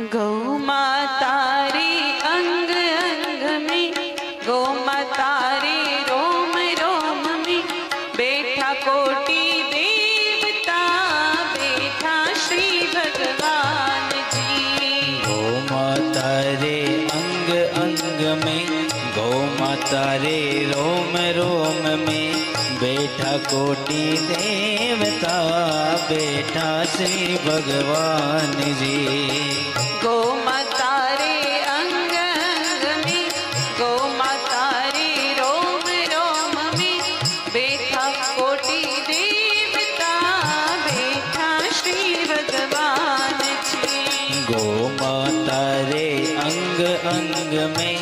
गौ माता रे अंग अंग में, गौ माता रे रोम रोम में, बैठा कोटि देवता, बैठा श्री भगवान जी। गौ माता रे अंग अंग में, गौ माता रे रोम रोम में, बैठा कोटि देवता, बैठा श्री भगवान जी। गौ माता रे अंग अंग में, गौ माता रे रोम रोम में, बैठा कोटि देवता, बैठा श्री भगवान जी। गौ माता रे अंग अंग में,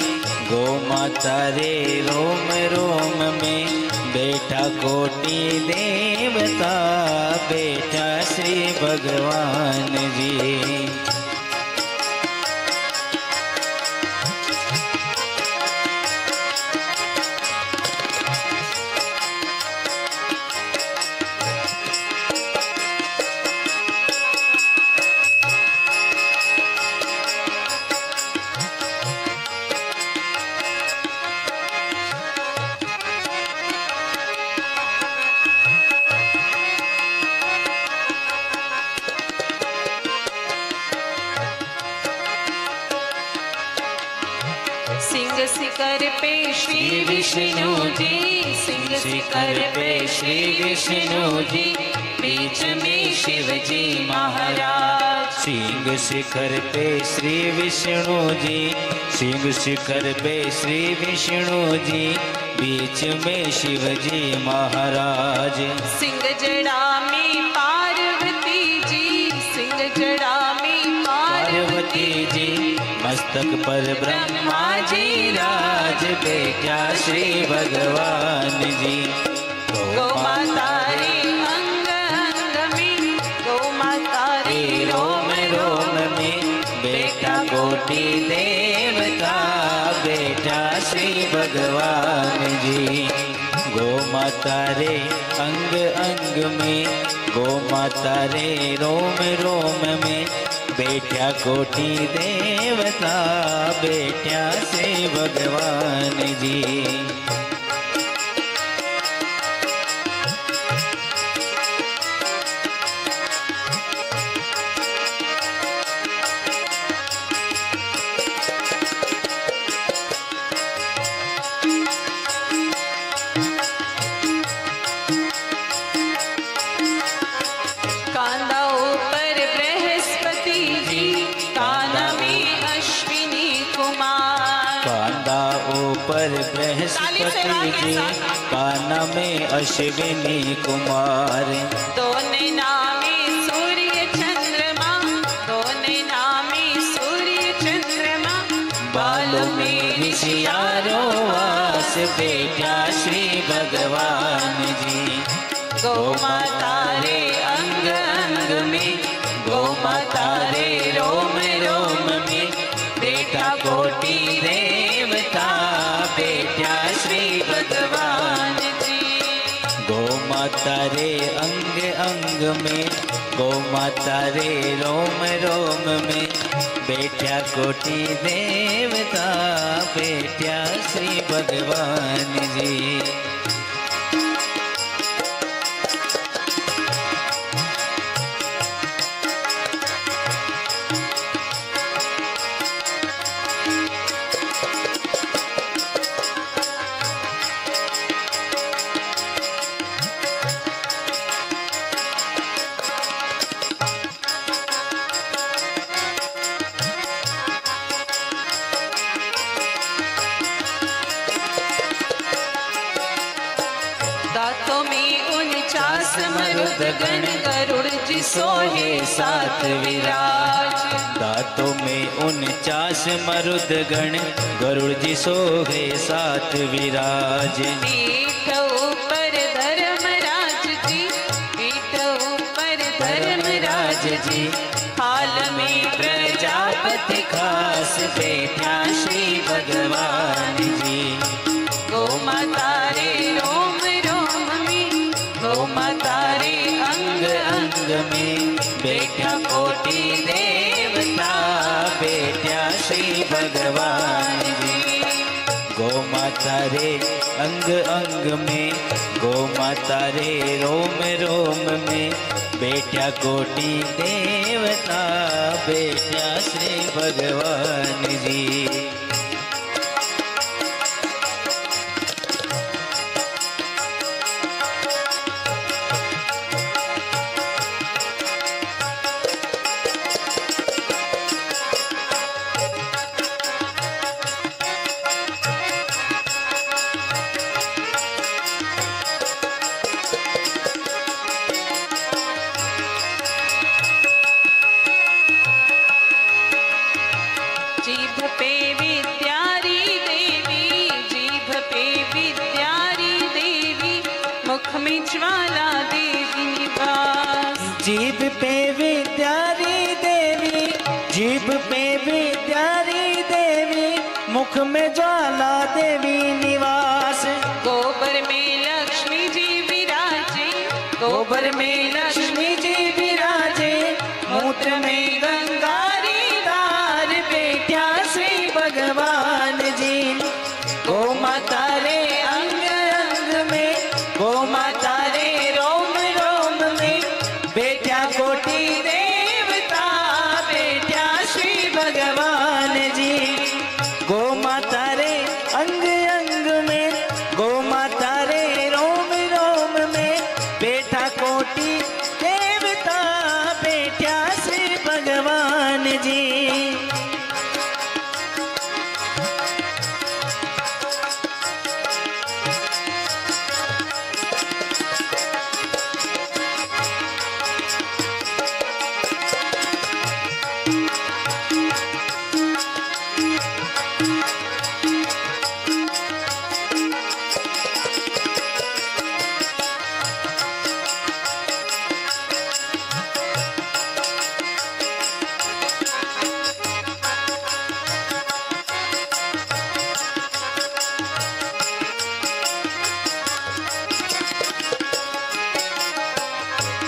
गौ माता रे रोम रोम में, बैठा कोटि देवता, बैठा श्री भगवान जी। सिंह शिखर पे श्री विष्णु जी, सिंह शिखर पे श्री विष्णु जी, बीच में शिव जी महाराज। सिंह शिखर पे श्री विष्णु जी, सिंह शिखर पे श्री विष्णु जी, बीच में शिव जी महाराज। सिंह जड़ा में पार्वती जी, सिंह जड़ा में पार्वती जी, मस्तक पर ब्रह्मा जी राज, बैठा श्री भगवान जी। गौ माता रे अंग अंग में, गौ माता रे रोम रोम में, बैठा कोटि देवता, बैठा श्री भगवान जी। गौ माता रे अंग अंग में, गौ माता रे रोम रोम में, बैठा कोटि देवता, बैठा श्री भगवान जी। कांदा ऊपर बृहस्पति जी, काना में अश्विनी कुमार। कांदा ऊपर बृहस्पति जी, काना में अश्विनी कुमार। दो नैना में सूर्य चंद्रमा, दो नैना में सूर्य चंद्रमा, बालों में ऋषियारो वास, बैठा श्री भगवान जी। गौ माता रे अंग अंग में, गौ माता रे रोम रोम में, बैठा कोटि देवता, बैठा श्री भगवान जी। गौ माता रे अंग अंग में, गौ माता रे रोम रोम में, बैठा कोटि देवता, बैठा श्री भगवान जी। दांतों में 49 मरुद गण, गरुड़ जी सोहे साथ विराज। दांतों में 49 मरुद गण, गरुड़ जी सोहे साथ विराज। पीठ ऊपर धर्मराज जी, पीठ ऊपर धर्मराज जी, हाल में प्रजापति खास, बैठा श्री भगवान जी। गौ माता रे रोम रोम में, गौ माता रे अंग अंग में, बैठा कोटि देवता, में, गौ माता रे रोम रोम में, बैठा कोटि देवता, बैठा श्री भगवान जी। जीभ पे विद्यारी देवी, जीभ पे विद्यारी देवी, मुख में ज्वाला देवी निवास। जीभ पे विद्यारी देवी, जीभ पे विद्यारी देवी, मुख में ज्वाला देवी निवास। गोबर में लक्ष्मी जी विराजे, गोबर में लक्ष्मी जी विराजे, मूत्र में गंगारी धार, बैठा श्री भगवान जी। गौ माता रे अंग अंग में, गौ माता रे रोम रोम में, बैठा कोटि देवता, बैठा श्री भगवान जी। गौ माता रे अंग अंग में, गौ माता रे रोम रोम में, बैठा कोटि देवता, बैठा श्री भगवान जी।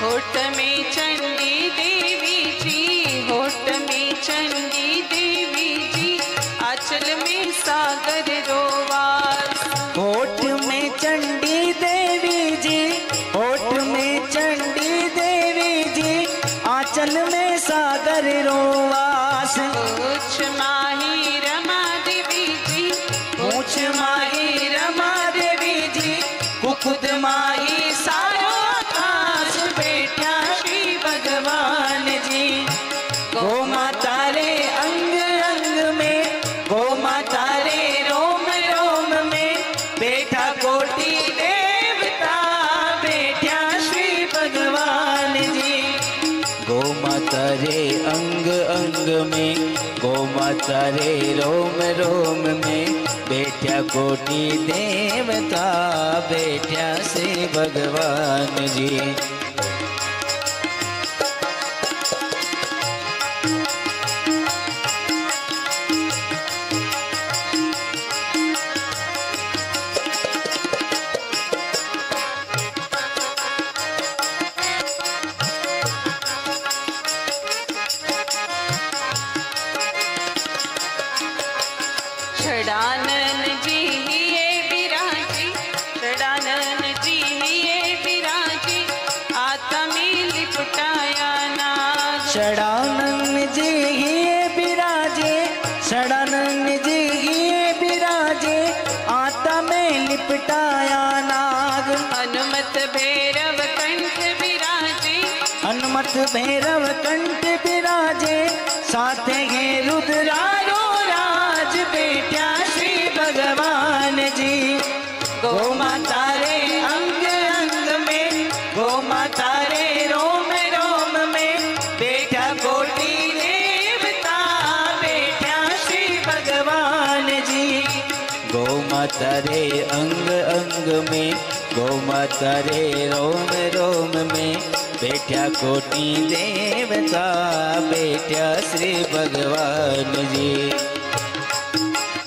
होठ में चंडी देवी जी, होठ में चंडी देवी जी, आंचल में सागर रोवास। होठ में चंडी देवी जी, होठ में चंडी देवी जी, आंचल में सागर रोवास। पूछ माही रमा देवी जी, पूछ माही रमा देवी जी, कुकुद माही सारो आकाश, बैठा श्री भगवान जी। गौ माता रे अंग अंग में, गौ माता रे रोम रोम में, बैठा कोटि देवता, बैठा श्री भगवान जी। गौ माता रे अंग अंग में, गौ माता रे रोम रोम में, बैठा कोटि देवता, बैठा श्री भगवान जी। छड़ानन जी ये विराजी, छड़ानन जी ये विराजी, आता में लिपटाया नाग। षडानंद जी ये विराजे, षडानंद जी ये विराजे, आता में लिपटाया नाग। हनुमत भैरव कंठ विराजे, हनुमत भैरव कंठ विराजे, साथ है रुद्रारो राज, बैठा श्री भगवान जी। गौ माता रे अंग अंग में, गौ माता रे रोम रोम में, बैठा कोटि देवता, बैठा श्री भगवान जी। गौ माता रे अंग अंग में, गौ माता रे रोम रोम में, बैठा कोटि देवता, बैठा श्री भगवान जी।